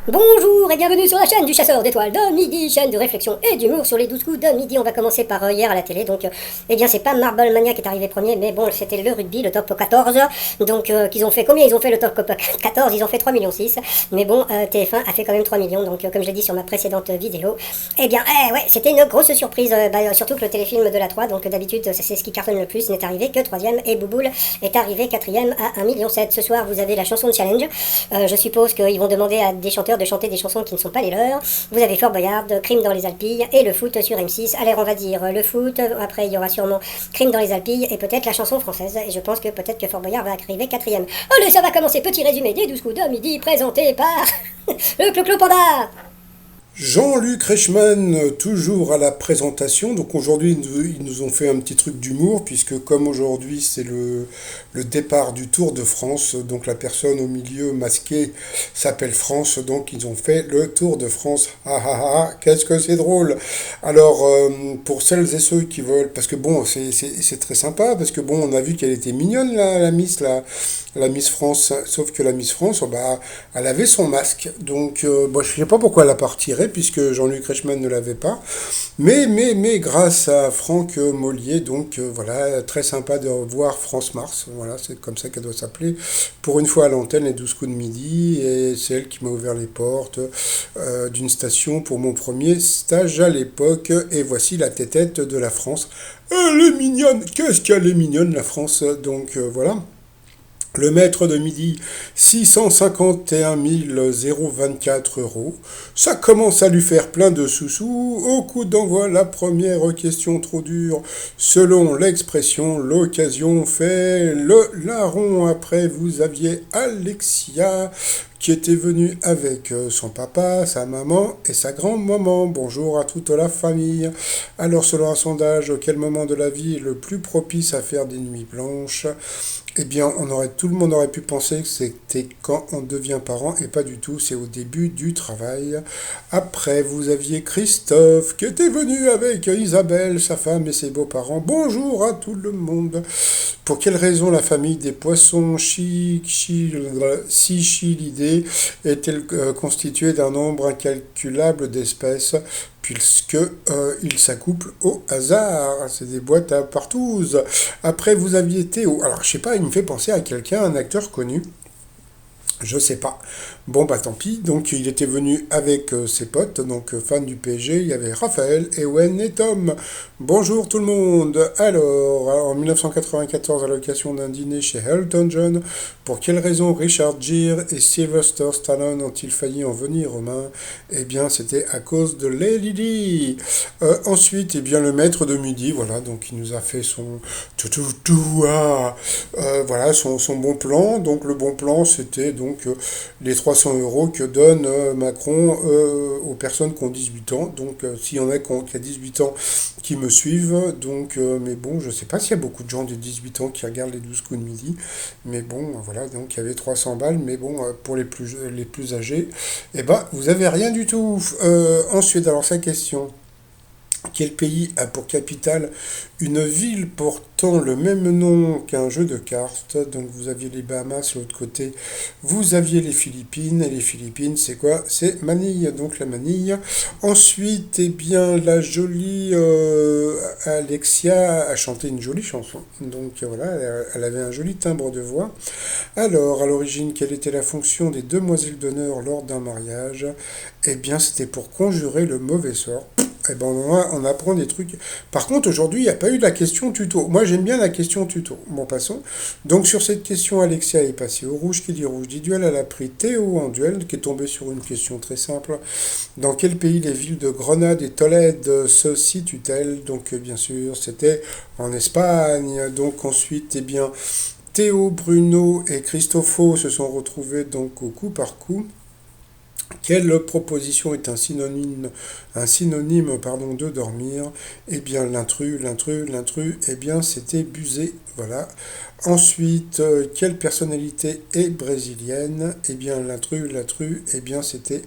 Bonjour et bienvenue sur la chaîne du chasseur d'étoiles de midi, chaîne de réflexion et d'humour sur les 12 coups de midi. On va commencer par hier à la télé, donc eh bien c'est pas Marble Mania qui est arrivé premier, mais bon c'était le rugby, le top 14, donc qu'ils ont fait, combien ils ont fait le top 14, ils ont fait 3,6 millions, mais bon TF1 a fait quand même 3 millions, donc comme je l'ai dit sur ma précédente vidéo, eh bien ouais c'était une grosse surprise, surtout que le téléfilm de la 3, donc d'habitude c'est ce qui cartonne le plus, n'est arrivé que 3ème, et Bouboule est arrivé 4ème à 1,7 million. Ce soir vous avez la chanson de challenge, je suppose qu'ils vont demander à des chanteurs de chanter des chansons qui ne sont pas les leurs. Vous avez Fort Boyard, Crime dans les Alpilles et le foot sur M6. Alors on va dire le foot, après il y aura sûrement Crime dans les Alpilles et peut-être la chanson française. Et je pense que peut-être que Fort Boyard va arriver 4ème. Allez, ça va commencer. Petit résumé des 12 coups de midi présenté par le Clo-Clo Panda. Jean-Luc Reichmann, toujours à la présentation. Donc aujourd'hui, ils nous ont fait un petit truc d'humour, puisque comme aujourd'hui c'est le départ du Tour de France, donc la personne au milieu masquée s'appelle France, donc ils ont fait le Tour de France. Ah ah ah, qu'est-ce que c'est drôle! Alors, pour celles et ceux qui veulent, parce que bon, c'est très sympa, parce que bon, on a vu qu'elle était mignonne, la Miss France, sauf que la Miss France, oh bah, elle avait son masque, donc bon, je sais pas pourquoi elle a pas retiré, puisque Jean-Luc Reichmann ne l'avait pas, mais grâce à Franck Mollier, donc voilà, très sympa de voir France Mars, voilà, c'est comme ça qu'elle doit s'appeler, pour une fois à l'antenne, les 12 coups de midi, et c'est elle qui m'a ouvert les portes d'une station pour mon premier stage à l'époque, et voici la tête de la France. Elle est mignonne, qu'est-ce qu'elle est mignonne la France, donc voilà. Le maître de midi, 651 024 euros. Ça commence à lui faire plein de sous-sous. Au coup d'envoi, la première question trop dure. Selon l'expression, l'occasion fait le larron. Après, vous aviez Alexia qui était venue avec son papa, sa maman et sa grand-maman. Bonjour à toute la famille. Alors, selon un sondage, quel moment de la vie est le plus propice à faire des nuits blanches? Eh bien, tout le monde aurait pu penser que c'était quand on devient parent, et pas du tout, c'est au début du travail. Après, vous aviez Christophe, qui était venu avec Isabelle, sa femme et ses beaux-parents. Bonjour à tout le monde. Pour quelle raison la famille des poissons Cichlidae est-elle constituée d'un nombre incalculable d'espèces, puisque ils s'accouplent au hasard? C'est des boîtes à partouze. Après, vous aviez Théo. Alors, je sais pas, il me fait penser à quelqu'un, un acteur connu. Je sais pas. Bon, bah tant pis. Donc, il était venu avec ses potes, donc fans du PSG. Il y avait Raphaël, Ewen et Tom. Bonjour tout le monde. Alors, en 1994, à l'occasion d'un dîner chez Elton John, pour quelle raison Richard Gere et Sylvester Stallone ont-ils failli en venir aux mains? Eh bien, c'était à cause de Lady Di. Ensuite, eh bien, le maître de midi, voilà, donc il nous a fait son voilà, son bon plan. Donc, le bon plan, c'était donc les 300 euros que donne Macron aux personnes qui ont 18 ans. Donc, s'il y en a qui ont 18 ans qui me suivent, donc, mais bon, je sais pas s'il y a beaucoup de gens de 18 ans qui regardent les 12 coups de midi, mais bon, voilà, donc il y avait 300 balles, mais bon, pour les plus âgés, eh ben, vous avez rien du tout. Ensuite, alors, sa question. Quel pays a pour capitale une ville portant le même nom qu'un jeu de cartes? Donc vous aviez les Bahamas, l'autre côté, vous aviez les Philippines, et les Philippines, c'est quoi? C'est Manille, donc la Manille. Ensuite, eh bien, la jolie Alexia a chanté une jolie chanson. Donc voilà, elle avait un joli timbre de voix. Alors, à l'origine, quelle était la fonction des demoiselles d'honneur lors d'un mariage? Eh bien, c'était pour conjurer le mauvais sort. Eh ben on apprend des trucs. Par contre, aujourd'hui, il n'y a pas eu la question tuto. Moi, j'aime bien la question tuto. Bon, passons. Donc, sur cette question, Alexia est passée au rouge. Qui dit rouge dit duel. Elle a pris Théo en duel, qui est tombé sur une question très simple. Dans quel pays les villes de Grenade et Tolède se situent-elles? Donc, bien sûr, c'était en Espagne. Donc, ensuite, eh bien, Théo, Bruno et Christopho se sont retrouvés donc au coup par coup. Quelle proposition est un synonyme pardon, de dormir? Eh bien, l'intrus, eh bien, c'était buser. Voilà. Ensuite, quelle personnalité est brésilienne? Eh bien, l'intrus, eh bien, c'était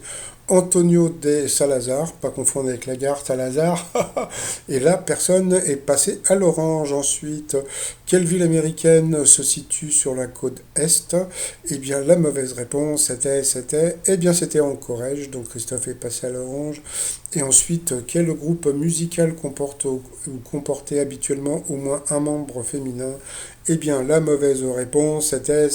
Antonio de Salazar, pas confondre avec la gare Salazar. Et là, personne est passé à l'orange. Ensuite, quelle ville américaine se situe sur la côte Est? Eh bien, la mauvaise réponse, c'était en Corrège, donc Christophe est passé à l'orange. Et ensuite, quel groupe musical comporte ou comportait habituellement au moins un membre féminin? Eh bien, la mauvaise réponse, c'était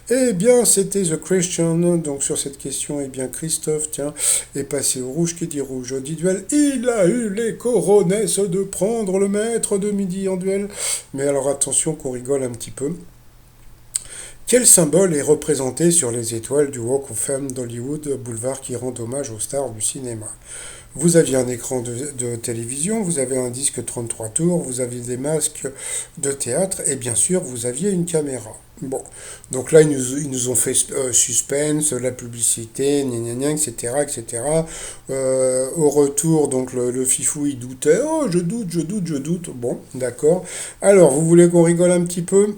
The Christian. Donc, sur cette question, eh bien, Christophe, tiens, est passé au rouge qui dit rouge. Dit duel, il a eu les coronesses de prendre le maître de midi en duel. Mais alors, attention qu'on rigole un petit peu. Quel symbole est représenté sur les étoiles du Walk of Fame d'Hollywood Boulevard qui rend hommage aux stars du cinéma? Vous aviez un écran de télévision, vous avez un disque 33 tours, vous aviez des masques de théâtre et bien sûr vous aviez une caméra. Bon, donc là ils nous ont fait suspense, la publicité, gna gna gna, etc. etc. Au retour, donc le fifou il doutait, oh je doute. Bon, d'accord. Alors vous voulez qu'on rigole un petit peu?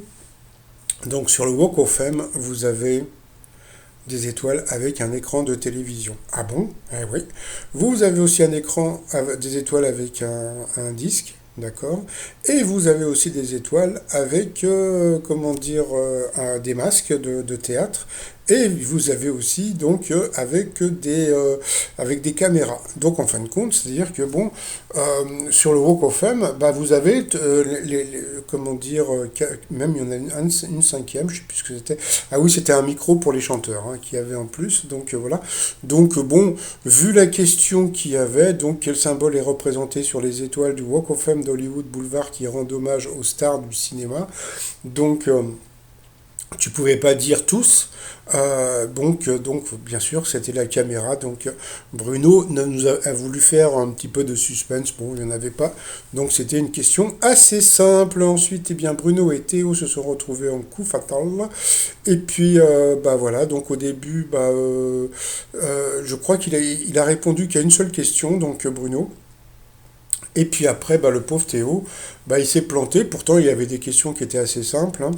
Donc sur le Walk of Fame, vous avez des étoiles avec un écran de télévision. Ah bon? Eh oui. Vous avez aussi un écran, des étoiles avec un disque, d'accord? Et vous avez aussi des étoiles avec, des masques de théâtre. Et vous avez aussi donc avec des caméras. Donc en fin de compte, c'est-à-dire que bon, sur le Walk of Fame, bah, vous avez même il y en a une cinquième, je sais plus ce que c'était. Ah oui, c'était un micro pour les chanteurs hein, qui avait en plus. Donc voilà. Donc bon, vu la question qu'il y avait, donc quel symbole est représenté sur les étoiles du Walk of Fame d'Hollywood Boulevard qui rend hommage aux stars du cinéma. Donc tu pouvais pas dire tous. Donc, bien sûr, c'était la caméra. Donc, Bruno a voulu faire un petit peu de suspense. Bon, il n'y en avait pas. Donc, c'était une question assez simple. Ensuite, eh bien, Bruno et Théo se sont retrouvés en coup fatal. Et puis, bah voilà. Donc, au début, je crois il a répondu qu'à une seule question. Donc, Bruno. Et puis après, bah, le pauvre Théo, bah, il s'est planté. Pourtant, il y avait des questions qui étaient assez simples. Hein.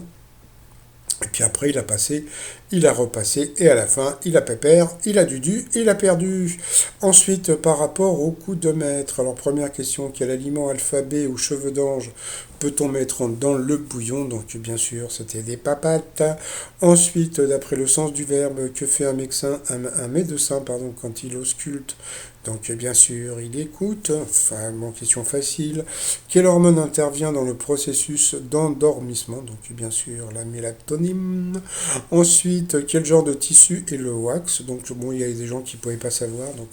Et puis après, il a passé, il a repassé, et à la fin, il a pépère, il a dudu, il a perdu. Ensuite, par rapport au coup de maître, alors première question, quel aliment alphabet ou cheveux d'ange peut-on mettre dans le bouillon? Donc bien sûr, c'était des papates. Ensuite, d'après le sens du verbe, que fait un médecin quand il ausculte? Donc bien sûr, il écoute. Enfin, bon, question facile. Quelle hormone intervient dans le processus d'endormissement? Donc bien sûr, la mélatonine. Ensuite, quel genre de tissu est le wax? Donc bon, il y a des gens qui ne pouvaient pas savoir. Donc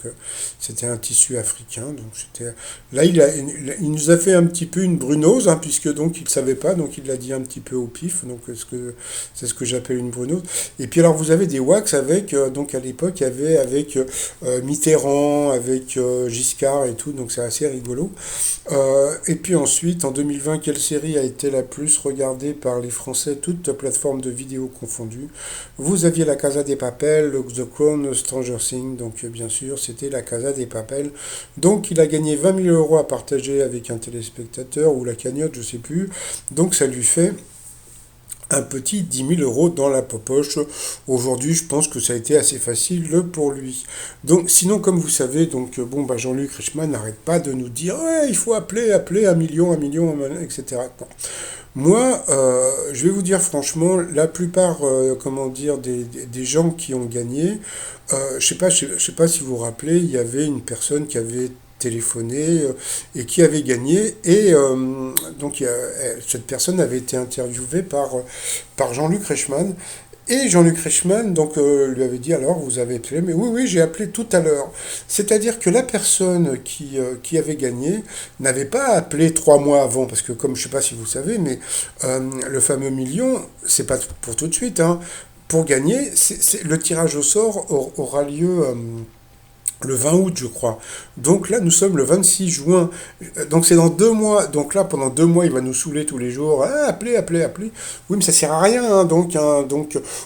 c'était un tissu africain. Donc c'était là, il nous a fait un petit peu une brunose, hein, puisque donc il ne savait pas. Donc il l'a dit un petit peu au pif. Donc c'est ce que j'appelle une brunose. Et puis alors vous avez des wax avec donc à l'époque il y avait avec Mitterrand, avec Giscard et tout, donc c'est assez rigolo. Et puis ensuite, en 2020, quelle série a été la plus regardée par les Français, toutes plateformes de vidéos confondues? Vous aviez La Casa des Papel, The Crown, Stranger Things, donc bien sûr, c'était La Casa des Papel. Donc il a gagné 20 000 euros à partager avec un téléspectateur, ou la cagnotte, je sais plus. Donc ça lui fait un petit 10 000 euros dans la poche. Aujourd'hui, je pense que ça a été assez facile pour lui. Donc, sinon, comme vous savez, donc bon, bah, Jean-Luc Reichmann n'arrête pas de nous dire ouais, il faut appeler un million, etc. Bon. Moi, je vais vous dire franchement, la plupart, des gens qui ont gagné, je sais pas si vous vous rappelez, il y avait une personne qui avait téléphoné et qui avait gagné et cette personne avait été interviewée par Jean-Luc Reichmann et Jean-Luc Reichmann lui avait dit alors vous avez appelé mais oui j'ai appelé tout à l'heure, c'est-à-dire que la personne qui avait gagné n'avait pas appelé 3 mois avant parce que comme je sais pas si vous savez mais le fameux million c'est pas pour tout de suite hein. Pour gagner le tirage au sort aura lieu le 20 août, je crois. Donc là, nous sommes le 26 juin. Donc c'est dans 2 mois. Donc là, pendant 2 mois, il va nous saouler tous les jours. Ah, appelez, appelez, appelez. Oui, mais ça sert à rien. Donc,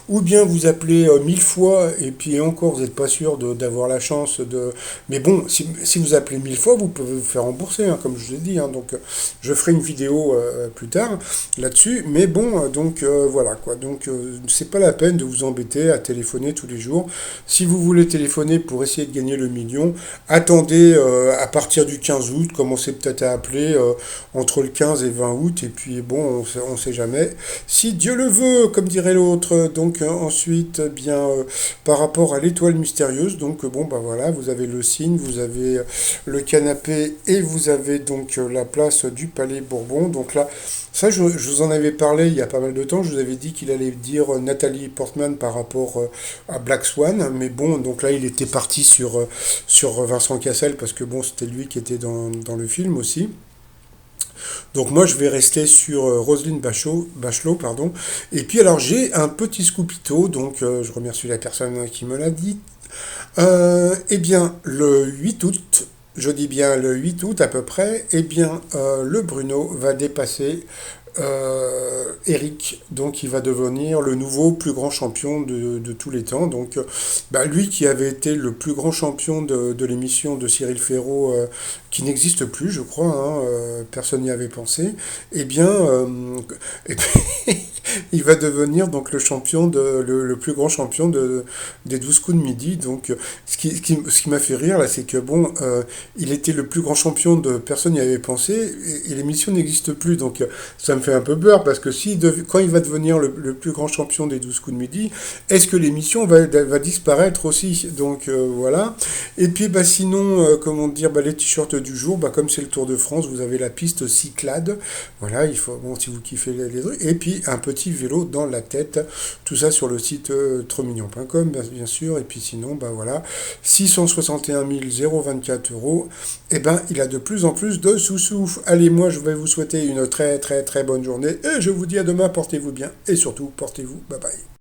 ou bien vous appelez 1000 fois et puis encore, vous n'êtes pas sûr d'avoir la chance de. Mais bon, si vous appelez 1000 fois, vous pouvez vous faire rembourser, hein, comme je vous ai dit. Hein. Donc, je ferai une vidéo plus tard là-dessus. Mais bon, voilà quoi. Donc, c'est pas la peine de vous embêter à téléphoner tous les jours. Si vous voulez téléphoner pour essayer de gagner le million, attendez à partir du 15 août, commencez peut-être à appeler entre le 15 et 20 août, et puis bon, on sait jamais. Si Dieu le veut, comme dirait l'autre. Donc ensuite, bien, par rapport à l'étoile mystérieuse, donc bon, bah voilà, vous avez le signe, vous avez le canapé, et vous avez donc la place du Palais Bourbon. Donc là, ça, je vous en avais parlé il y a pas mal de temps. Je vous avais dit qu'il allait dire Nathalie Portman par rapport à Black Swan. Mais bon, donc là, il était parti sur Vincent Cassel parce que bon, c'était lui qui était dans le film aussi. Donc moi, je vais rester sur Roselyne Bachelot, pardon. Et puis alors, j'ai un petit scoopito. Donc je remercie la personne qui me l'a dit. Eh bien, le 8 août, je dis bien le 8 août à peu près, eh bien, le Bruno va dépasser Eric, donc il va devenir le nouveau plus grand champion de tous les temps. Donc, bah, lui qui avait été le plus grand champion de l'émission de Cyril Ferraud, qui n'existe plus, je crois, hein, personne n'y avait pensé, eh bien, et puis, il va devenir donc le plus grand champion des 12 coups de midi. Donc, ce qui m'a fait rire là, c'est que bon, il était le plus grand champion de personne n'y avait pensé, et l'émission n'existe plus. Donc, ça me fait un peu peur parce que quand il va devenir le plus grand champion des 12 coups de midi, est-ce que l'émission va disparaître aussi? Donc voilà. Et puis bah, sinon, comment dire, bah, les t-shirts du jour, bah, comme c'est le Tour de France, vous avez la piste Cyclade. Voilà, il faut, bon, si vous kiffez les trucs. Et puis un petit vélo dans la tête. Tout ça sur le site tremignon.com, bien sûr. Et puis sinon, bah voilà, 661 024 euros. Et ben, il a de plus en plus de sous-sous. Allez, moi, je vais vous souhaiter une très très très bonne journée et je vous dis à demain, portez-vous bien et surtout portez-vous, bye bye.